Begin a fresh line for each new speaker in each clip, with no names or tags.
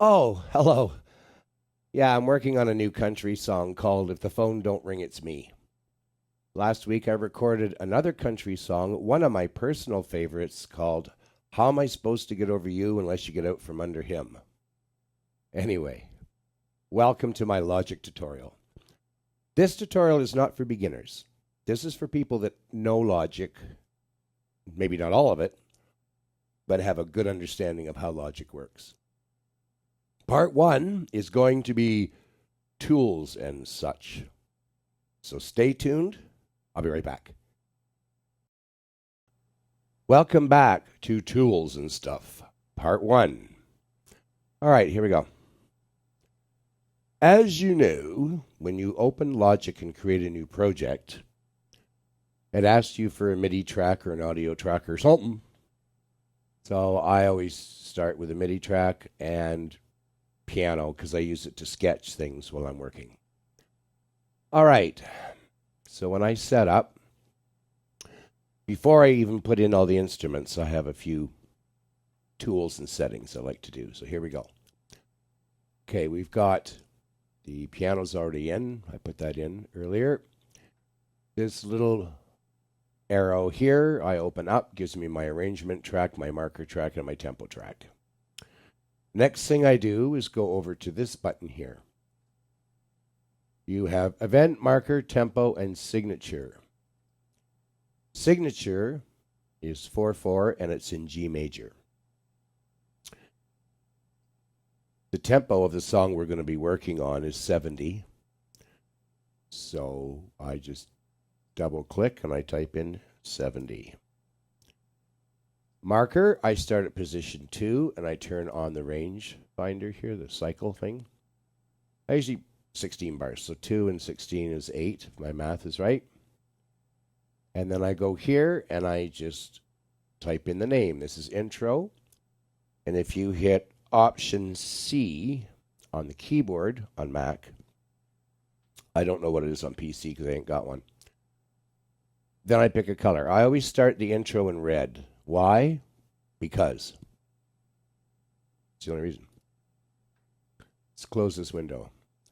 Oh, hello. Yeah, I'm working on a new country song called If the Phone Don't Ring, It's Me. Last week I recorded another country song, one of my personal favorites, called How Am I Supposed to Get Over You Unless You Get Out From Under Him? Anyway, welcome to my Logic tutorial. This tutorial is not for beginners. This is for people that know Logic, maybe not all of it, but have a good understanding of how Logic works. Part 1 is going to be tools and such. So stay tuned. I'll be right back. Welcome back to Tools and Stuff, Part 1. All right, here we go. As you know, when you open Logic and create a new project, it asks you for a MIDI track or an audio track or something. So I always start with a MIDI track and piano because I use it to sketch things while I'm working. All right, so when I set up, before I even put in all the instruments, I have a few tools and settings I like to do. So here we go. Okay, we've got the piano's already in. I put that in earlier. This little arrow here, I open up, gives me my arrangement track, my marker track, and my tempo track. Next thing I do is go over to this button here. You have event, marker, tempo, and signature. Signature is 4/4 and it's in G major. The tempo of the song we're going to be working on is 70. So I just double click and I type in 70. Marker, I start at position 2 and I turn on the range finder here, the cycle thing. I usually 16 bars, so 2 and 16 is 8, if my math is right. And then I go here and I just type in the name. This is intro. And if you hit Option C on the keyboard on Mac, I don't know what it is on PC because I ain't got one. Then I pick a color. I always start the intro in red. Why? Because. It's the only reason. Let's close this window.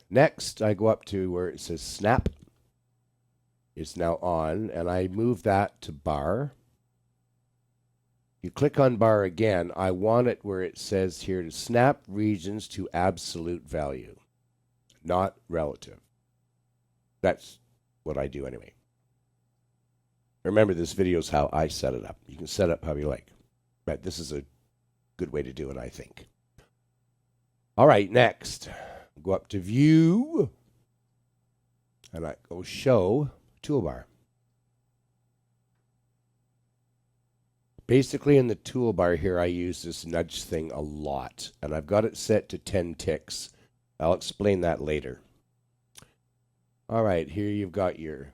Next, I go up to where it says snap. It's now on, and I move that to bar. You click on bar again. I want it where it says here to snap regions to absolute value, not relative. That's what I do anyway. Remember, this video is how I set it up. You can set up how you like. But this is a good way to do it, I think. All right, next. Go up to View. And I go Show Toolbar. Basically, in the toolbar here, I use this nudge thing a lot. And I've got it set to 10 ticks. I'll explain that later. All right, here you've got your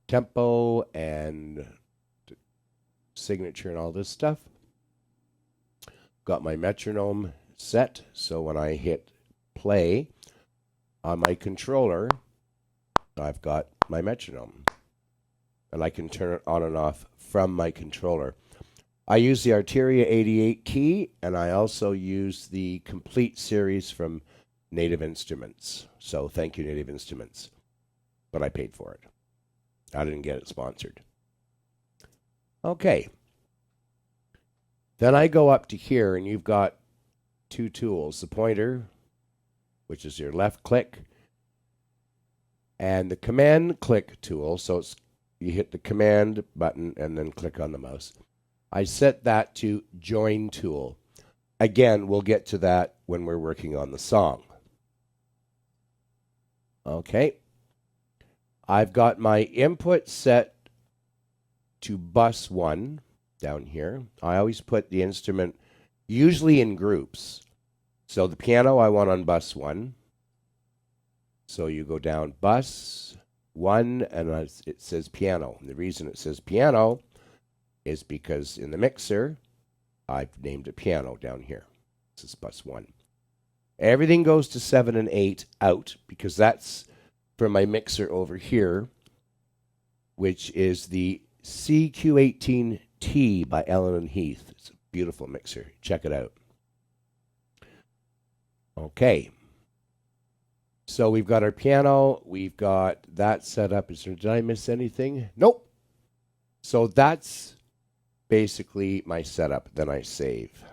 tempo and signature and all this stuff. Got my metronome set, so when I hit play on my controller, I've got my metronome. And I can turn it on and off from my controller. I use the Arteria 88 key, and I also use the complete series from Native Instruments. So thank you, Native Instruments. But I paid for it. I didn't get it sponsored. Okay. Then I go up to here, and you've got two tools. The pointer, which is your left click, and the command click tool. So it's, you hit the command button and then click on the mouse. I set that to join tool. Again, we'll get to that when we're working on the song. Okay. I've got my input set to bus 1 down here. I always put the instrument usually in groups. So the piano I want on bus 1. So you go down bus 1 and it says piano. And the reason it says piano is because in the mixer, I've named it piano down here. This is bus 1. Everything goes to 7 and 8 out because that's from my mixer over here, which is the CQ18T by Allen and Heath. It's a beautiful mixer. Check it out. Okay. So we've got our piano. We've got that set up. Did I miss anything? Nope. So that's basically my setup. Then I save.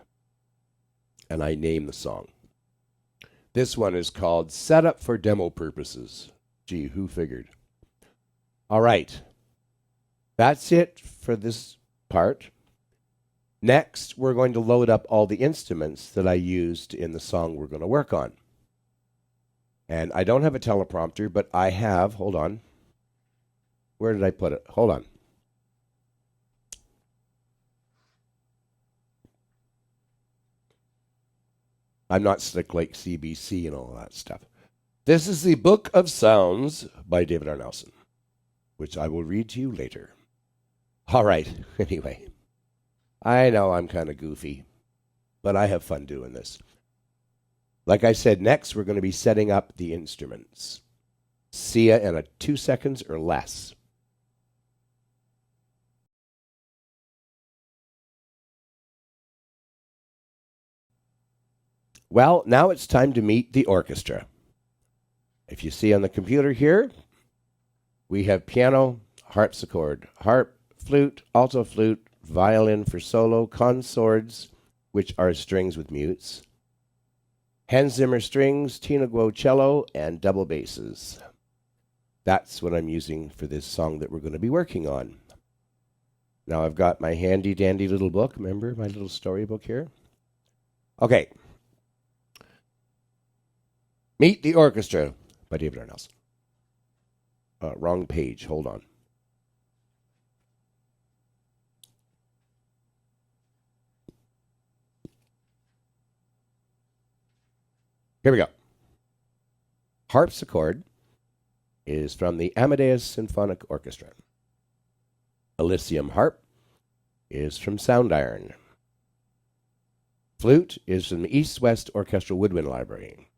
And I name the song. This one is called Setup for Demo Purposes. Gee, who figured? All right. That's it for this part. Next, we're going to load up all the instruments that I used in the song we're going to work on. And I don't have a teleprompter, but I have, hold on. Where did I put it? Hold on. I'm not slick like CBC and all that stuff. This is the Book of Sounds by David R. Nelson, which I will read to you later. All right, anyway. I know I'm kind of goofy, but I have fun doing this. Like I said, next we're going to be setting up the instruments. See ya in 2 seconds or less. Well, now it's time to meet the orchestra. If you see on the computer here, we have piano, harpsichord, harp, flute, alto flute, violin for solo, consords, which are strings with mutes, Hans Zimmer strings, Tina Guo cello, and double basses. That's what I'm using for this song that we're going to be working on. Now I've got my handy dandy little book. Remember my little storybook here? Okay. Meet the Orchestra by David R. Nelson. Wrong page. Hold on. Here we go. Harpsichord is from the Amadeus Symphonic Orchestra. Elysium harp is from Soundiron. Flute is from the East-West Orchestral Woodwind Library.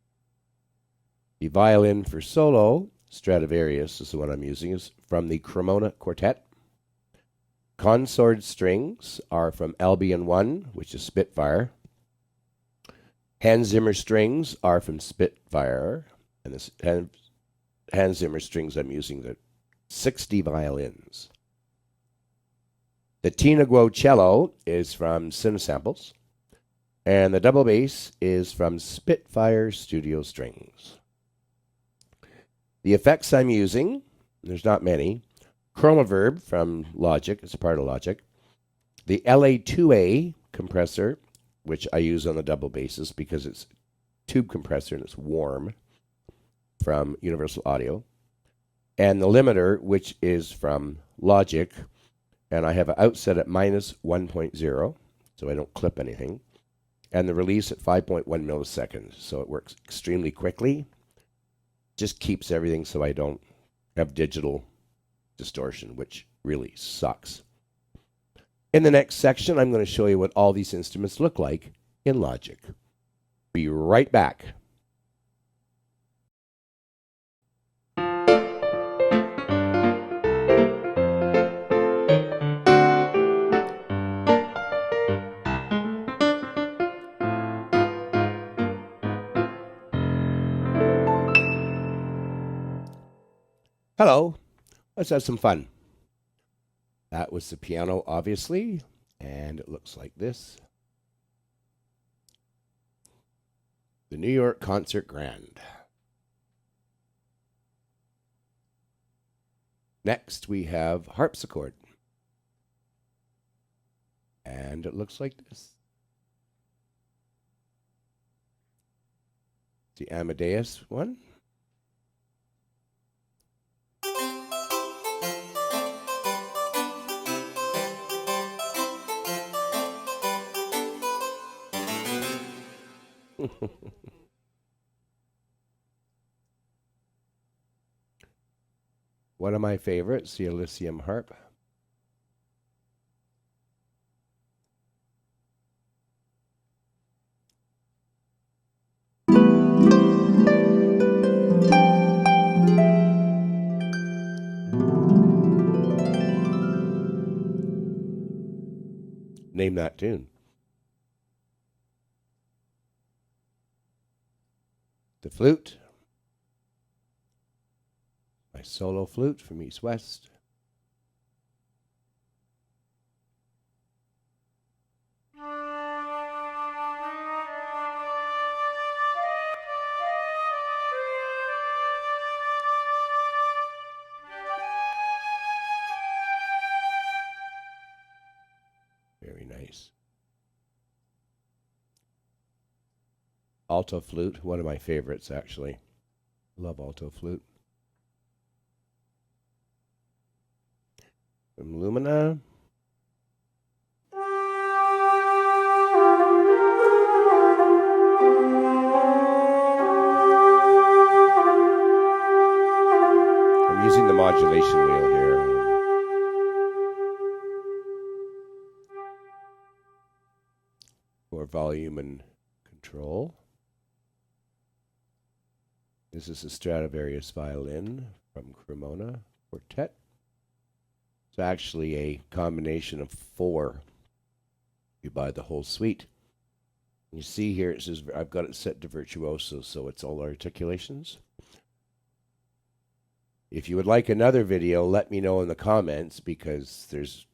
The violin for solo, Stradivarius is the one I'm using, is from the Cremona Quartet. Consort strings are from Albion 1, which is Spitfire. Hans Zimmer strings are from Spitfire. And this Hans Zimmer strings I'm using the 60 violins. The Tina Guo cello is from Cinesamples. And the double bass is from Spitfire Studio Strings. The effects I'm using, there's not many. Chromaverb from Logic, it's part of Logic. The LA2A compressor, which I use on the double basses because it's tube compressor and it's warm, from Universal Audio. And the limiter, which is from Logic, and I have it outset at minus 1.0, so I don't clip anything. And the release at 5.1 milliseconds, so it works extremely quickly. Just keeps everything so I don't have digital distortion, which really sucks. In the next section, I'm going to show you what all these instruments look like in Logic. Be right back. Hello, let's have some fun. That was the piano, obviously, and it looks like this. The New York Concert Grand. Next, we have harpsichord. And it looks like this. The Amadeus one. One of my favorites, the Elysium harp. Name that tune. The flute, my solo flute from East West. Very nice. Alto flute, one of my favorites actually. Love alto flute. From Lumina. I'm using the modulation wheel here. For volume and control. This is a Stradivarius violin from Cremona Quartet. It's actually a combination of 4. You buy the whole suite. You see here it says I've got it set to virtuoso, so it's all articulations. If you would like another video, let me know in the comments, because there's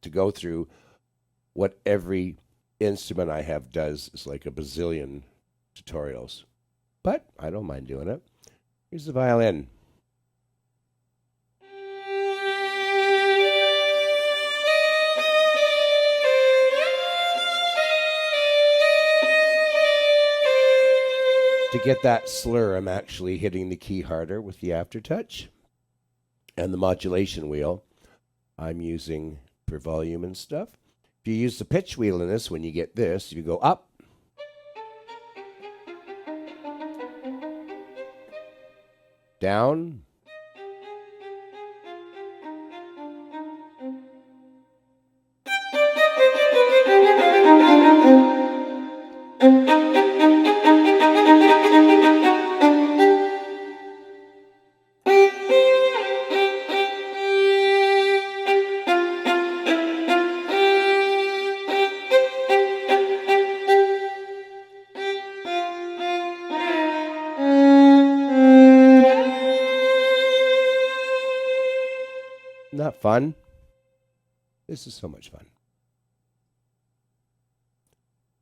to go through what every instrument I have does is like a bazillion tutorials. But I don't mind doing it. Here's the violin. To get that slur, I'm actually hitting the key harder with the aftertouch. And the modulation wheel I'm using for volume and stuff. If you use the pitch wheel in this, when you get this, you go up, down, Isn't that fun? This is so much fun.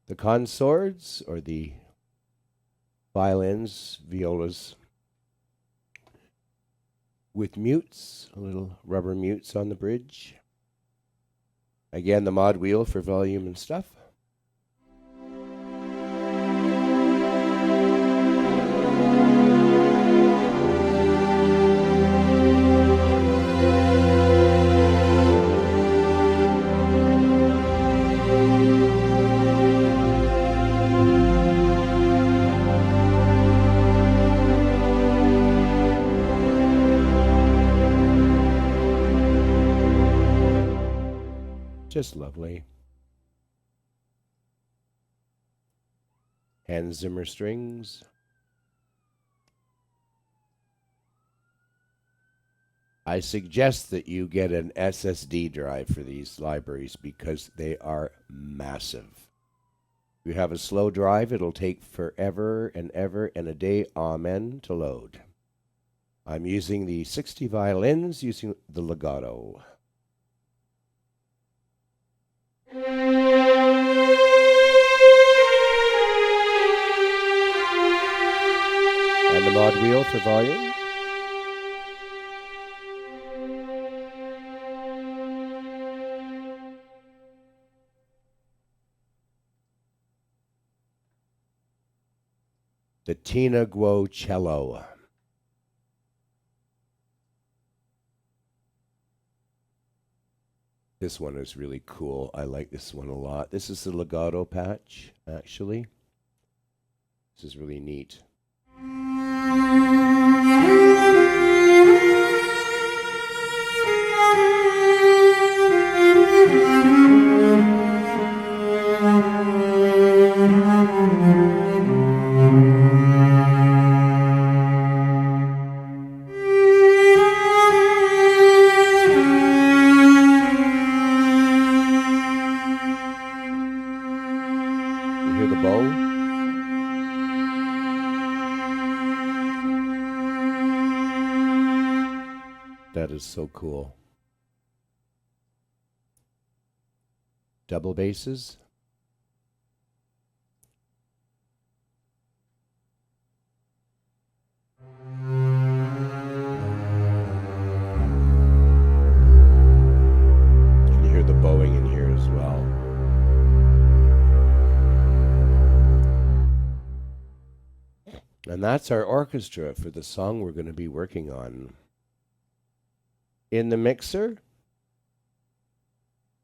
The consorts, or the violins, violas, with mutes, little rubber mutes on the bridge. Again, the mod wheel for volume and stuff. Just lovely. Hans Zimmer strings. I suggest that you get an SSD drive for these libraries because they are massive. If you have a slow drive, it'll take forever and ever and a day, amen, to load. I'm using the 60 violins using the legato. And the mod wheel for volume. The Tina Guo cello. This one is really cool. I like this one a lot. This is the legato patch, actually. This is really neat. You hear the bow? is so cool. Double basses. You can hear the bowing in here as well. And that's our orchestra for the song we're going to be working on. In the mixer,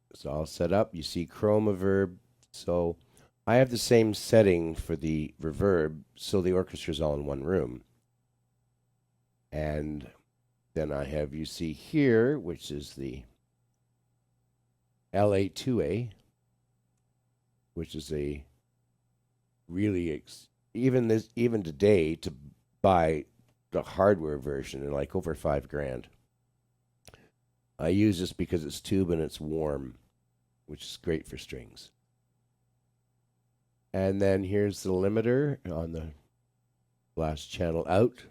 it's all set up. You see chroma verb. So I have the same setting for the reverb, so the orchestra is all in one room. And then I have, you see here, which is the LA2A, which is a really even today to buy the hardware version in like over $5,000. I use this because it's tube and it's warm, which is great for strings. And then here's the limiter on the last channel out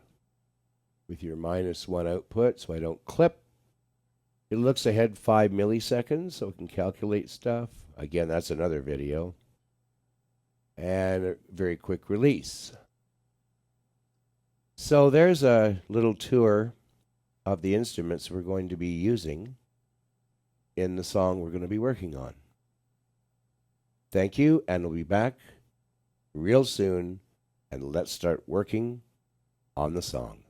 with your -1 output so I don't clip. It looks ahead 5 milliseconds so it can calculate stuff. Again, that's another video. And a very quick release. So there's a little tour of the instruments we're going to be using in the song we're going to be working on. Thank you, and we'll be back real soon, and let's start working on the song.